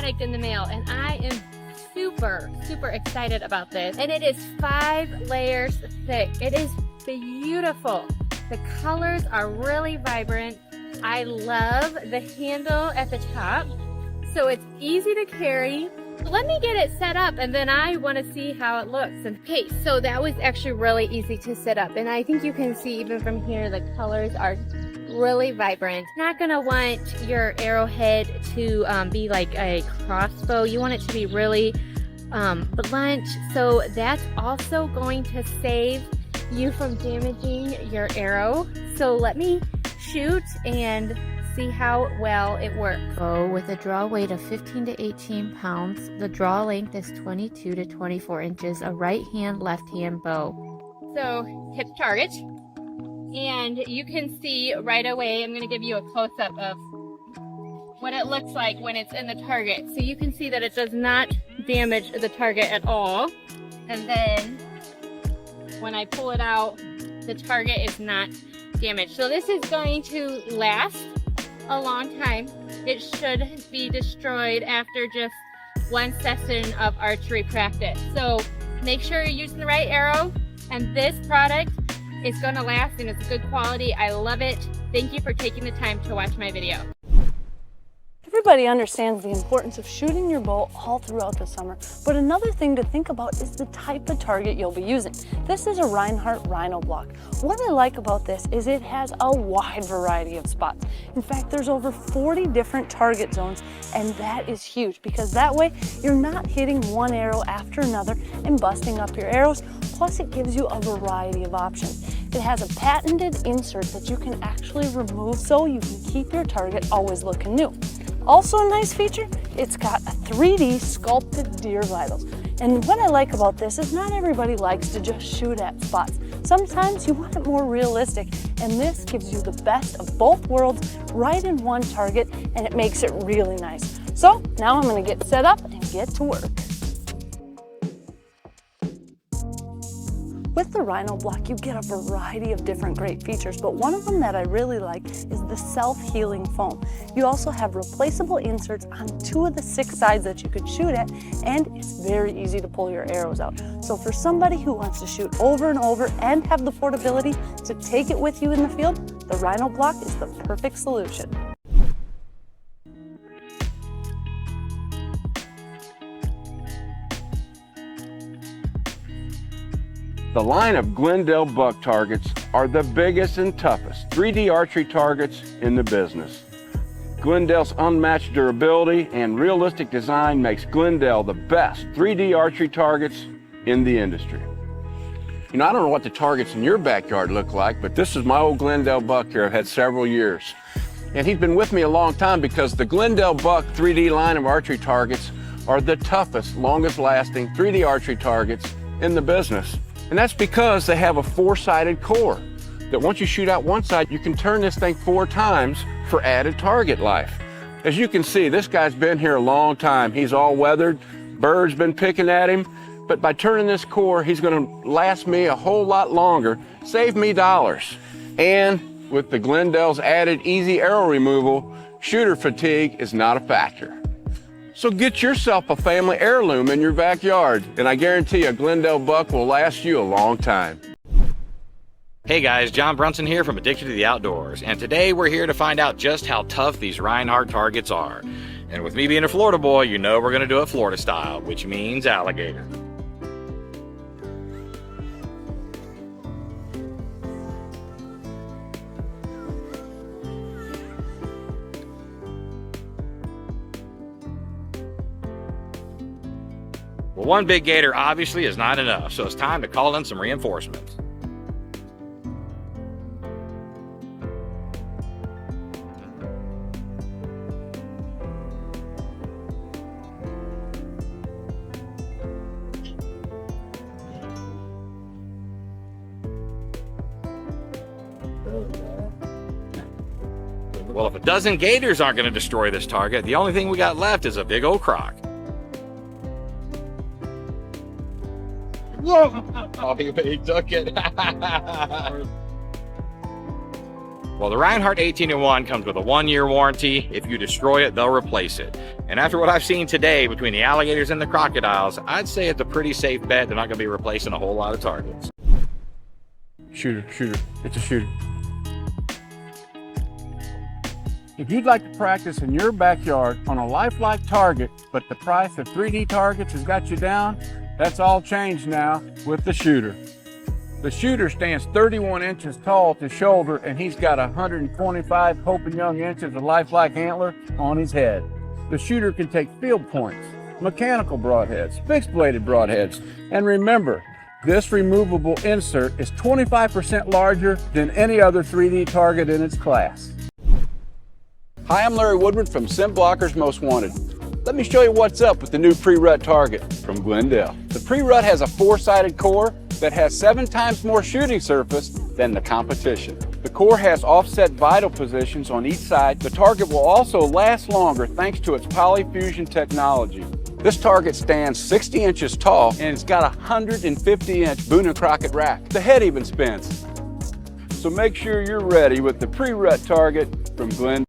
product in the mail, and I am super excited about this. And it is 5 layers thick. It is beautiful. The colors are really vibrant. I love the handle at the top, so it's easy to carry. Let me get it set up and then I want to see how it looks. Okay, so that was actually really easy to set up, and I think you can see even from here the colors are really vibrant. Not gonna want your arrowhead to be like a crossbow. You want it to be really blunt, so that's also going to save you from damaging your arrow. So let me shoot and see how well it works. Bow with a draw weight of 15 to 18 pounds. The draw length is 22 to 24 inches. A right hand, left hand bow. So hit the target, and you can see right away, I'm going to give you a close-up of what it looks like when it's in the target. So you can see that it does not damage the target at all. And then when I pull it out, the target is not damaged. So this is going to last a long time. It should be destroyed after just one session of archery practice. So make sure you're using the right arrow, and this product is going to last and it's good quality. I love it. Thank you for taking the time to watch my video. Everybody understands the importance of shooting your bow all throughout the summer, but another thing to think about is the type of target you'll be using. This is a Rinehart Rhino block. What I like about this is it has a wide variety of spots. In fact, there's over 40 different target zones, and that is huge because that way you're not hitting one arrow after another and busting up your arrows. Plus, it gives you a variety of options. It has a patented insert that you can actually remove so you can keep your target always looking new. Also a nice feature, it's got a 3D sculpted deer vitals. And what I like about this is not everybody likes to just shoot at spots. Sometimes you want it more realistic, and this gives you the best of both worlds right in one target, and it makes it really nice. So now I'm gonna get set up and get to work. With the Rhino block, you get a variety of different great features, but one of them that I really like is the self-healing foam. You also have replaceable inserts on 2 of the 6 sides that you could shoot at, and it's very easy to pull your arrows out. So for somebody who wants to shoot over and over and have the portability to take it with you in the field, the Rhino block is the perfect solution. The line of GlenDel buck targets are the biggest and toughest 3D archery targets in the business. GlenDel's unmatched durability and realistic design makes GlenDel the best 3D archery targets in the industry. You know, I don't know what the targets in your backyard look like, but this is my old GlenDel buck here I've had several years. And he's been with me a long time because the GlenDel buck 3D line of archery targets are the toughest, longest lasting 3D archery targets in the business. And that's because they have a 4-sided core that once you shoot out one side, you can turn this thing 4 times for added target life. As you can see, this guy's been here a long time. He's all weathered, birds been picking at him, but by turning this core, he's gonna last me a whole lot longer, save me dollars. And with the GlenDel's added easy arrow removal, shooter fatigue is not a factor. So get yourself a family heirloom in your backyard, and I guarantee a GlenDel buck will last you a long time. Hey guys, John Brunson here from Addicted to the Outdoors, and today we're here to find out just how tough these Rinehart targets are. And with me being a Florida boy, you know we're gonna do it Florida style, which means alligator. Well, one big gator obviously is not enough, so it's time to call in some reinforcements. Well, if a dozen gators aren't going to destroy this target, the only thing we got left is a big old croc. Whoa! Oh, he took it. Well, the Rinehart 18-in-1 comes with a 1-year warranty. If you destroy it, they'll replace it. And after what I've seen today between the alligators and the crocodiles, I'd say it's a pretty safe bet they're not going to be replacing a whole lot of targets. Shooter, it's a shooter. If you'd like to practice in your backyard on a lifelike target, but the price of 3D targets has got you down, that's all changed now with the shooter. The shooter stands 31 inches tall to shoulder, and he's got 125 Hope and Young inches of lifelike antler on his head. The shooter can take field points, mechanical broadheads, fixed bladed broadheads, and remember, this removable insert is 25% larger than any other 3D target in its class. Hi, I'm Larry Woodward from SimBlocker's Most Wanted. Let me show you what's up with the new Pre-Rut target from GlenDel. The Pre-Rut has a 4-sided core that has 7 times more shooting surface than the competition. The core has offset vital positions on each side. The target will also last longer thanks to its polyfusion technology. This target stands 60 inches tall and it's got a 150-inch Boone & Crockett rack. The head even spins. So make sure you're ready with the Pre-Rut target from GlenDel.